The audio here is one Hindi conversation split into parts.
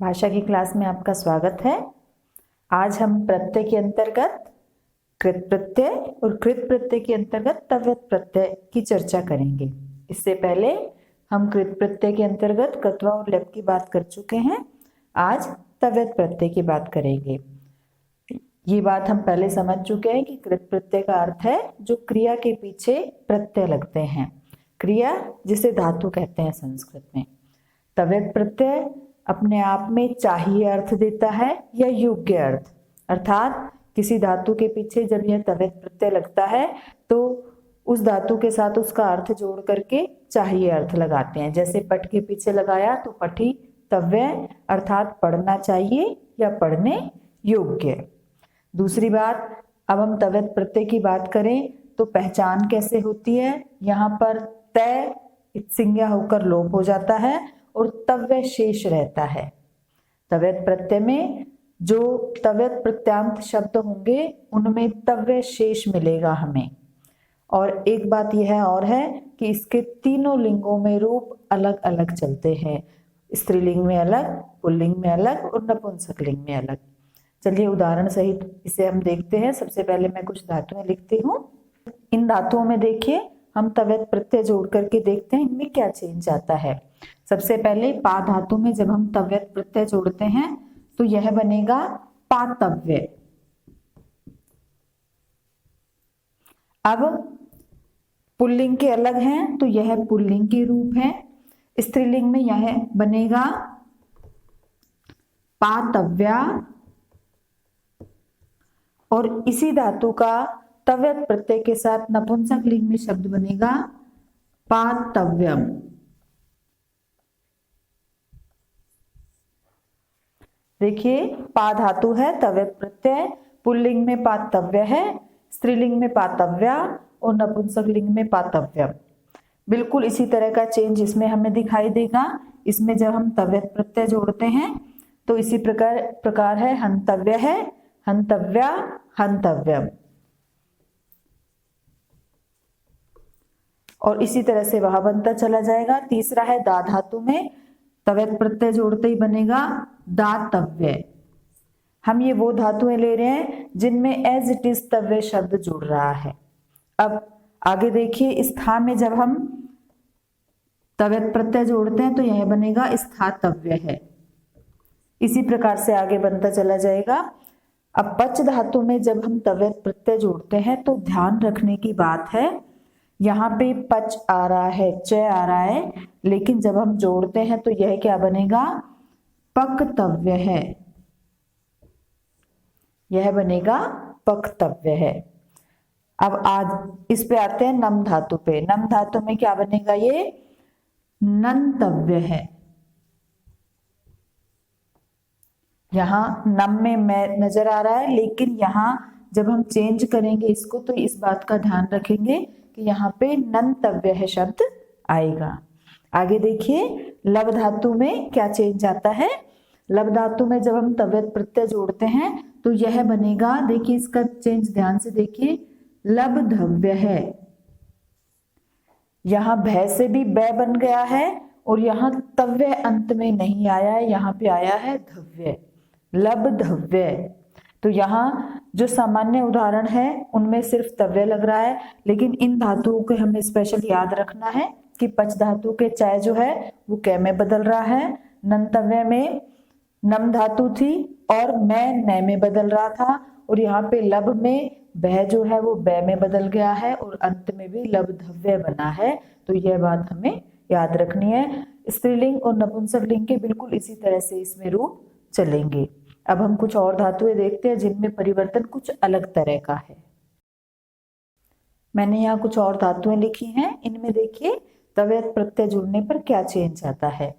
भाषा की क्लास में आपका स्वागत है। आज हम प्रत्यय के अंतर्गत कृत प्रत्यय और कृत प्रत्यय के अंतर्गत तव्यत प्रत्यय की चर्चा करेंगे। इससे पहले हम कृत प्रत्यय के अंतर्गत कत्वा और लेप की बात कर चुके हैं। आज तव्यत प्रत्यय की बात करेंगे। ये बात हम पहले समझ चुके हैं कि कृत प्रत्यय का अर्थ है जो क्रिया के पीछे प्रत्यय लगते हैं। क्रिया जिसे धातु कहते हैं संस्कृत में। तव्यत प्रत्यय अपने आप में चाहिए अर्थ देता है या योग्य अर्थ, अर्थात किसी धातु के पीछे जब यह तव्यत प्रत्यय लगता है तो उस धातु के साथ उसका अर्थ जोड़ करके चाहिए अर्थ लगाते हैं। जैसे पठ के पीछे लगाया तो पठी तव्य अर्थात पढ़ना चाहिए या पढ़ने योग्य। दूसरी बात, अब हम तव्यत प्रत्यय की बात करें तो पहचान कैसे होती है। यहाँ पर तय संज्ञा होकर लोप हो जाता है और तव्य शेष रहता है। तव्यत प्रत्यय में जो तव्यत प्रत्यांत शब्द होंगे उनमें तव्य शेष मिलेगा हमें। और एक बात यह और है कि इसके तीनों लिंगों में रूप अलग अलग चलते हैं। स्त्रीलिंग में अलग, पुल्लिंग में अलग और नपुंसक लिंग में अलग। चलिए उदाहरण सहित इसे हम देखते हैं। सबसे पहले मैं कुछ धातुएं लिखती हूँ। इन धातुओं में देखिए हम तव्यत प्रत्यय जोड़ करके देखते हैं इनमें क्या चेंज आता है। सबसे पहले पा धातु में जब हम तव्यत प्रत्यय जोड़ते हैं तो यह बनेगा पातव्य। अब पुल्लिंग के अलग हैं तो यह पुल्लिंग के रूप है। स्त्रीलिंग में यह बनेगा पातव्या और इसी धातु का तव्यत प्रत्यय के साथ नपुंसक लिंग में शब्द बनेगा पातव्यम। देखिए पा धातु है, तव्यत प्रत्यय, पुल्लिंग में पातव्य है, स्त्रीलिंग में पातव्या और नपुंसक लिंग में पातव्यम। बिल्कुल इसी तरह का चेंज इसमें हमें दिखाई देगा। इसमें जब हम तव्यत प्रत्यय जोड़ते हैं तो इसी प्रकार है हंतव्य है, हंतव्या, हंतव्यम। और इसी तरह से वह बनता चला जाएगा। तीसरा है दा धातु में तव्यत प्रत्यय जोड़ते ही बनेगा दातव्य। हम ये वो धातुएं ले रहे हैं जिनमें एज इट इज तव्य शब्द जुड़ रहा है। अब आगे देखिए, इस था में जब हम तव्यत प्रत्यय जोड़ते हैं तो यह बनेगा स्थातव्य है। इसी प्रकार से आगे बनता चला जाएगा। अब पच धातु में जब हम तव्यत प्रत्यय जोड़ते हैं तो ध्यान रखने की बात है, यहाँ पे पच आ रहा है, च आ रहा है, लेकिन जब हम जोड़ते हैं तो यह क्या बनेगा पक्तव्य है। यह बनेगा पक्तव्य है। अब आज इस पे आते हैं नम धातु पे। नम धातु में क्या बनेगा, ये नंतव्य है। यहाँ नम में मैं नजर आ रहा है, लेकिन यहाँ जब हम चेंज करेंगे इसको तो इस बात का ध्यान रखेंगे कि यहाँ पे नंतव्य है शब्द आएगा। आगे देखिए लब धातु में क्या चेंज आता है। लब धातु में जब हम तव्यत प्रत्यय जोड़ते हैं तो यह बनेगा, देखिए इसका चेंज ध्यान से देखिए, लबधव्य है। यहाँ भय से भी बै बन गया है और यहाँ तव्य अंत में नहीं आया है, यहाँ पे आया है धव्य, लबधव्य। तो यहाँ जो सामान्य उदाहरण है उनमें सिर्फ तव्य लग रहा है, लेकिन इन धातुओं को हमें स्पेशल याद रखना है कि पच धातु के चाय जो है वो कै में बदल रहा है, नंतव्य में नम धातु थी और मैं नय में बदल रहा था, और यहाँ पे लब में बह जो है वो बै में बदल गया है और अंत में भी लबधव्य बना है। तो यह बात हमें याद रखनी है। स्त्रीलिंग और नपुंसक लिंग के बिल्कुल इसी तरह से इसमें रूप चलेंगे। अब हम कुछ और धातुएं देखते हैं जिनमें परिवर्तन कुछ अलग तरह का है। मैंने यहाँ कुछ और धातुएं लिखी हैं। इनमें देखिए तव्यत प्रत्यय जुड़ने पर क्या चेंज आता है।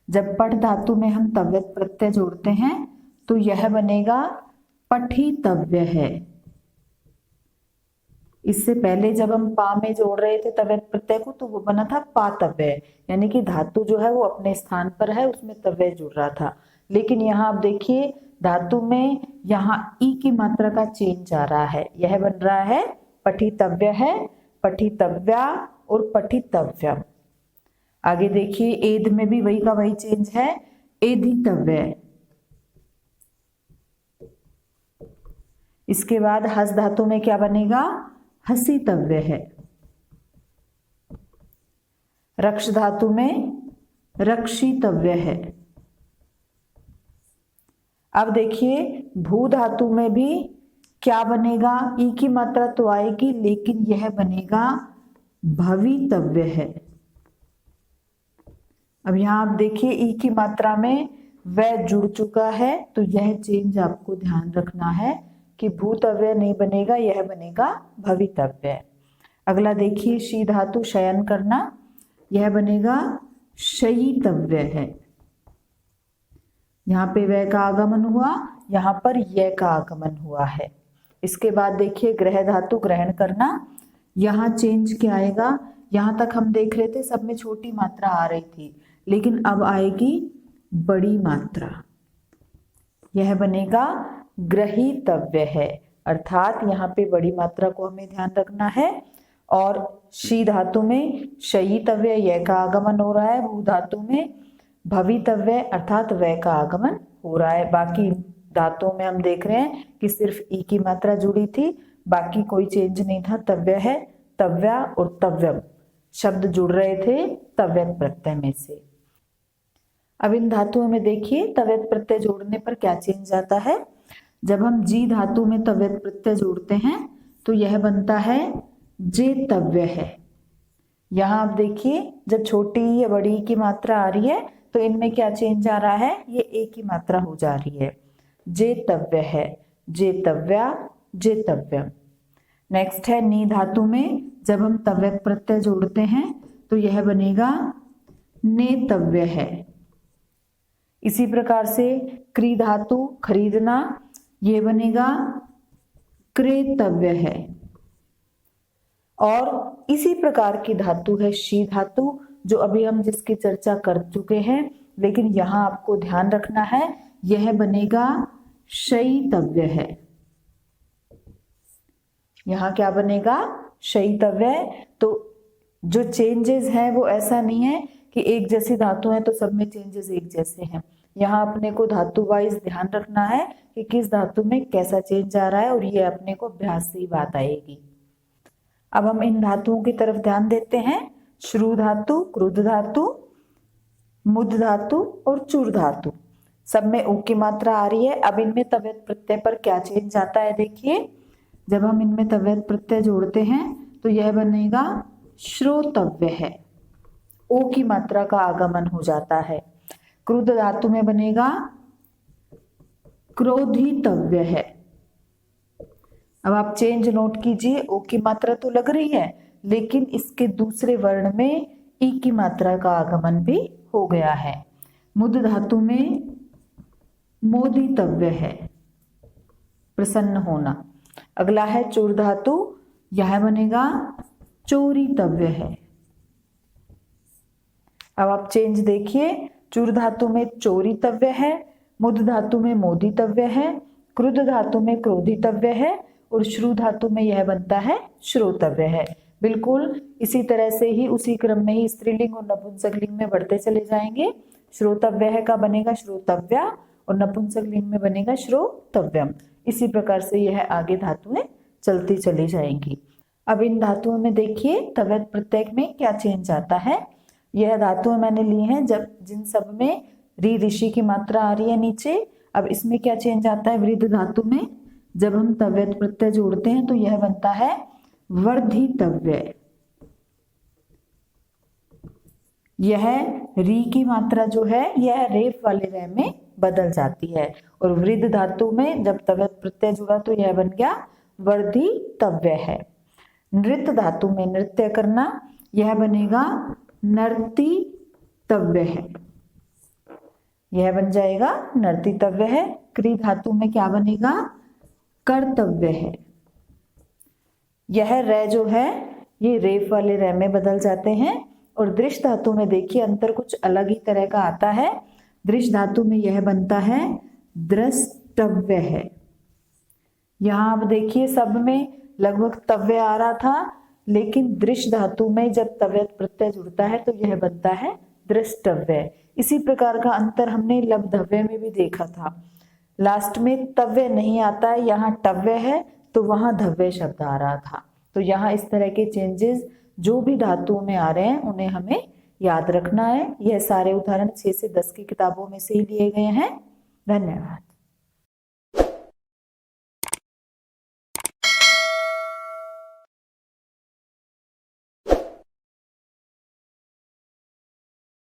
जब पठ धातु में हम तव्यत प्रत्यय जोड़ते हैं तो यह बनेगा पठितव्य है। इससे पहले जब हम पा में जोड़ रहे थे तव्यत प्रत्यय को तो वो बना था पातव्य, यानी कि धातु जो है वो अपने स्थान पर है, उसमें तव्य जुड़ रहा था। लेकिन यहाँ आप देखिए धातु में यहाँ ई की मात्रा का चेंज आ रहा है, यह बन रहा है पठितव्य है, पठितव्या और पठितव्यम। आगे देखिए एद में भी वही का वही चेंज है। एधितव्य। इसके बाद हस धातु में क्या बनेगा? हसितव्य है। रक्ष धातु में रक्षितव्य है। अब देखिए भू धातु में भी क्या बनेगा? ई की मात्रा तो आएगी लेकिन यह बनेगा भवितव्य है। अब यहां आप देखिए ई की मात्रा में वह जुड़ चुका है, तो यह चेंज आपको ध्यान रखना है कि भूतव्य नहीं बनेगा, यह बनेगा भवितव्य। अगला देखिए शी धातु शयन करना, यह बनेगा शयितव्य है। यहाँ पे वह का आगमन हुआ, यहाँ पर यह का आगमन हुआ है। इसके बाद देखिए ग्रह धातु ग्रहण करना, यहाँ चेंज क्या आएगा? यहाँ तक हम देख रहे थे सब में छोटी मात्रा आ रही थी, लेकिन अब आएगी बड़ी मात्रा, यह बनेगा ग्रहीतव्य है। अर्थात यहाँ पे बड़ी मात्रा को हमें ध्यान रखना है। और शी धातु में शयितव्य यह का आगमन हो रहा है, भू धातु में भवितव्य अर्थात वह का आगमन हो रहा है। बाकी धातुओं में हम देख रहे हैं कि सिर्फ ई की मात्रा जुड़ी थी, बाकी कोई चेंज नहीं था। तव्य है, तव्या और तव्यम शब्द जुड़ रहे थे तव्यत प्रत्यय में से। अब इन धातुओं में देखिए तव्यत प्रत्यय जोड़ने पर क्या चेंज आता है। जब हम जी धातु में तव्यत प्रत्यय जोड़ते हैं तो यह बनता है जेतव्य है। यहाँ आप देखिए जब छोटी या बड़ी की मात्रा आ रही है तो इनमें क्या चेंज आ रहा है? ये ए की मात्रा हो जा रही है। जेतव्य है, जेतव्या, जेतव्यम। नेक्स्ट है नी धातु में जब हम तव्यत प्रत्यय जोड़ते हैं तो यह बनेगा नेतव्य है। इसी प्रकार से क्री धातु खरीदना, यह बनेगा क्रेतव्य है। और इसी प्रकार की धातु है शी धातु, जो अभी हम जिसकी चर्चा कर चुके हैं, लेकिन यहां आपको ध्यान रखना है यह बनेगा शयितव्य है। यहां क्या बनेगा? शयितव्य। तो जो चेंजेस हैं वो ऐसा नहीं है कि एक जैसी धातु है तो सब में चेंजेस एक जैसे हैं। यहाँ अपने को धातु वाइज ध्यान रखना है कि किस धातु में कैसा चेंज आ रहा है, और ये अपने को अभ्यास से ही बात आएगी। अब हम इन धातुओं की तरफ ध्यान देते हैं। श्रु धातु, क्रुद्ध धातु, मुद्ध धातु और चूर धातु, सब में उ की मात्रा आ रही है। अब इनमें तव्यत प्रत्यय पर क्या चेंज आता है देखिए। जब हम इनमें तव्यत प्रत्यय जोड़ते हैं तो यह बनेगा श्रोतव्य है, ओ की मात्रा का आगमन हो जाता है। क्रुद्ध धातु में बनेगा क्रोधितव्य है। अब आप चेंज नोट कीजिए, ओ की मात्रा तो लग रही है लेकिन इसके दूसरे वर्ण में ई की मात्रा का आगमन भी हो गया है। मुद्ध धातु में मोदितव्य है, प्रसन्न होना। अगला है चूर धातु, यह बनेगा चोरितव्य है। अब आप चेंज देखिए, चूर धातु में चोरितव्य है, मुद्ध धातु में मोदितव्य है, क्रुद्ध धातु में क्रोधितव्य है और श्रु धातु में यह बनता है श्रोतव्य है। बिल्कुल इसी तरह से ही उसी क्रम में ही स्त्रीलिंग और नपुंसकलिंग में बढ़ते चले जाएंगे। श्रोतव्य है का बनेगा श्रोतव्या और नपुंसकलिंग में बनेगा श्रोतव्यम। इसी प्रकार से यह आगे धातुएं चलती चली जाएंगी। अब इन धातुओं में देखिए तव्यत प्रत्यय में क्या चेंज आता है। यह धातुएं मैंने ली हैं जब जिन सब में री ऋषि की मात्रा आ रही है नीचे। अब इसमें क्या चेंज आता है वृद्ध धातु में, जब हम तव्यत प्रत्यय जोड़ते हैं तो यह बनता है वर्धितव्य। यह री की मात्रा जो है यह रेफ वाले रे में बदल जाती है और वृद्ध धातु में जब तव्यत प्रत्यय जुड़ा तो यह बन गया वर्धितव्य है। नृत्य धातु में नृत्य करना, यह बनेगा नर्तितव्य है, यह बन जाएगा नर्तितव्य है। क्री धातु में क्या बनेगा कर्तव्य है। यह रे जो है ये रेफ वाले रे में बदल जाते हैं। और दृश्य धातु में देखिए अंतर कुछ अलग ही तरह का आता है। दृश्य धातु में यह बनता है द्रष्टव्य है। यहाँ आप देखिए सब में लगभग तव्य आ रहा था, लेकिन दृश्य धातु में जब तव्यत प्रत्यय जुड़ता है तो यह बनता है दृष्टव्य। इसी प्रकार का अंतर हमने लब्धव्य में भी देखा था। लास्ट में तव्य नहीं आता है, यहाँ टव्य है तो वहां धव्य शब्द आ रहा था। तो यहाँ इस तरह के चेंजेस जो भी धातुओं में आ रहे हैं उन्हें हमें याद रखना है। यह सारे उदाहरण 6 से 10 की किताबों में से ही लिए गए हैं। धन्यवाद।